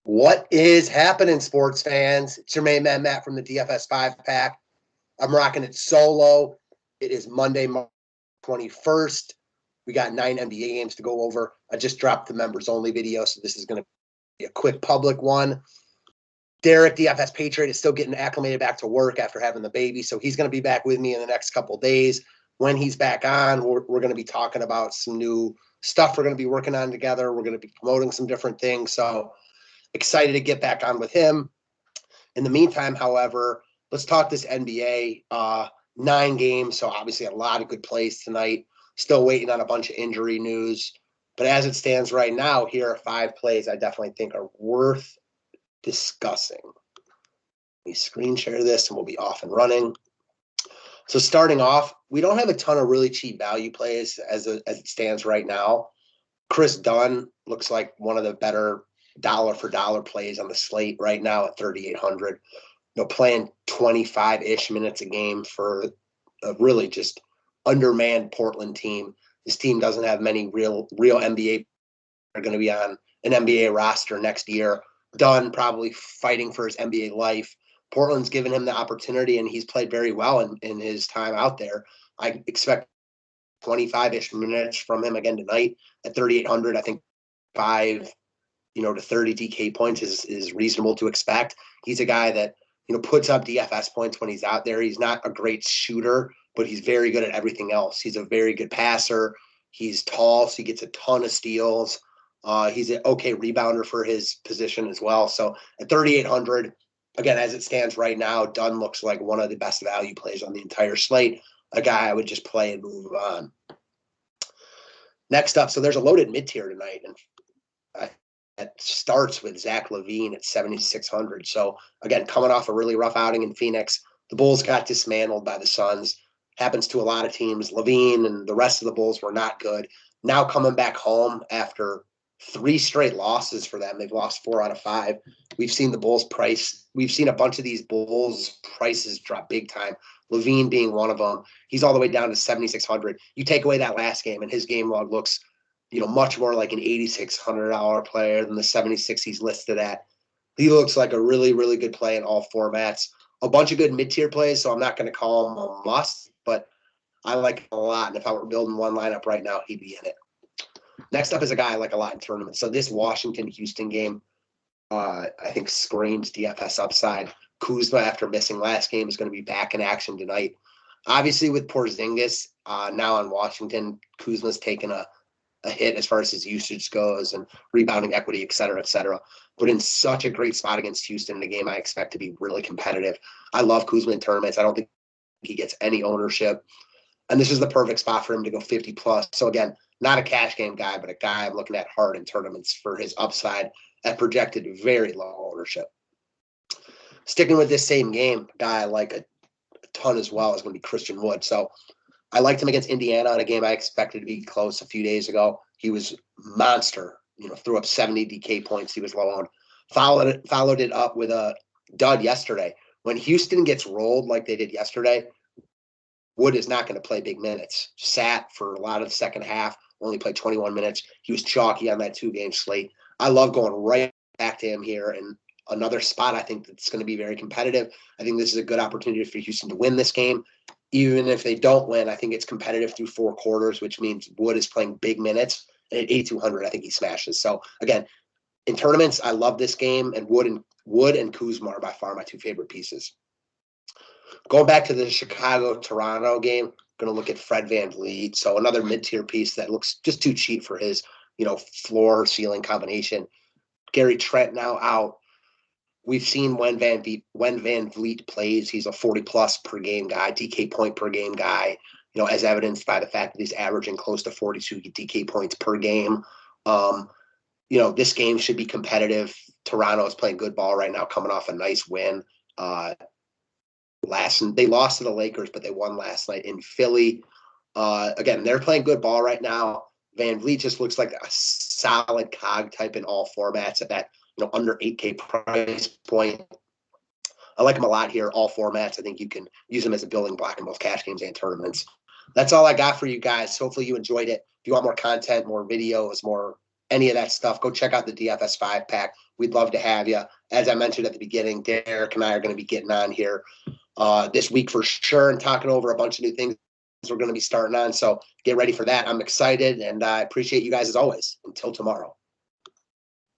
What is happening, sports fans? It's your main man, Matt, from the DFS 5-pack. I'm rocking it solo. It is Monday, March 21st. We got 9 NBA games to go over. I just dropped the members-only video, so this is going to be a quick public one. Derek, DFS Patriot, is still getting acclimated back to work after having the baby, so he's going to be back with me in the next couple days. When he's back on, we're going to be talking about some new stuff we're going to be working on together. We're going to be promoting some different things, so excited to get back on with him. In the meantime, however, let's talk this NBA. 9 games, so obviously a lot of good plays tonight. Still waiting on a bunch of injury news. But as it stands right now, here are 5 plays I definitely think are worth discussing. Let me screen share this and we'll be off and running. So starting off, we don't have a ton of really cheap value plays as it stands right now. Chris Dunn looks like one of the better dollar-for-dollar plays on the slate right now at 3,800. Playing 25-ish minutes a game for a really just undermanned Portland team. This team doesn't have many real NBA are going to be on an NBA roster next year. Dunn probably fighting for his NBA life. Portland's given him the opportunity, and he's played very well in his time out there. I expect 25-ish minutes from him again tonight at 3,800. I think 5 to 30 DK points is reasonable to expect. He's a guy that puts up DFS points when he's out there. He's not a great shooter, but he's very good at everything else. He's a very good passer. He's tall, so he gets a ton of steals. He's an okay rebounder for his position as well. So at 3,800, again, as it stands right now, Dunn looks like one of the best value plays on the entire slate. A guy I would just play and move on. Next up, so there's a loaded mid-tier tonight, and it starts with Zach Levine at 7,600. So, again, coming off a really rough outing in Phoenix, the Bulls got dismantled by the Suns. Happens to a lot of teams. Levine and the rest of the Bulls were not good. Now coming back home after 3 straight losses for them. They've lost 4 out of 5. We've seen the Bulls price. We've seen a bunch of these Bulls prices drop big time. Levine being one of them. He's all the way down to 7,600. You take away that last game, and his game log looks much more like an $8,600 player than the 76 he's listed at. He looks like a really, really good play in all formats. A bunch of good mid-tier plays, so I'm not going to call him a must, but I like him a lot. And if I were building one lineup right now, he'd be in it. Next up is a guy I like a lot in tournaments. So this Washington-Houston game, I think screams DFS upside. Kuzma, after missing last game, is going to be back in action tonight. Obviously, with Porzingis now on Washington, Kuzma's taken a hit as far as his usage goes and rebounding equity, et cetera, but in such a great spot against Houston in a game I expect to be really competitive. I love Kuzma in tournaments. I don't think he gets any ownership, and this is the perfect spot for him to go 50 plus. So again, not a cash game guy, but a guy I'm looking at hard in tournaments for his upside at projected very low ownership. Sticking with this same game, a guy I like a ton as well is going to be Christian Wood. So I liked him against Indiana in a game I expected to be close a few days ago. He was monster, threw up 70 DK points. He was low on. Followed it up with a dud yesterday. When Houston gets rolled like they did yesterday, Wood is not going to play big minutes. Sat for a lot of the second half, only played 21 minutes. He was chalky on that 2-game slate. I love going right back to him here, and another spot I think that's going to be very competitive. I think this is a good opportunity for Houston to win this game. Even if they don't win, I think it's competitive through 4 quarters, which means Wood is playing big minutes. And at 8,200, I think he smashes. So, again, in tournaments, I love this game, and Wood and Kuzma are by far my 2 favorite pieces. Going back to the Chicago-Toronto game, going to look at Fred VanVleet. So another mid-tier piece that looks just too cheap for his, floor-ceiling combination. Gary Trent now out. We've seen when VanVleet plays, he's a 40-plus per game guy, DK point per game guy, as evidenced by the fact that he's averaging close to 42 DK points per game. This game should be competitive. Toronto is playing good ball right now, coming off a nice win. They lost to the Lakers, but they won last night in Philly. Again, they're playing good ball right now. VanVleet just looks like a solid cog type in all formats at that under 8K price point. I like him a lot here, all formats. I think you can use him as a building block in both cash games and tournaments. That's all I got for you guys. Hopefully you enjoyed it. If you want more content, more videos, more any of that stuff, go check out the DFS 5-pack. We'd love to have you. As I mentioned at the beginning, Derek and I are going to be getting on here this week for sure and talking over a bunch of new things we're going to be starting on. So get ready for that. I'm excited, and I appreciate you guys as always. Until tomorrow.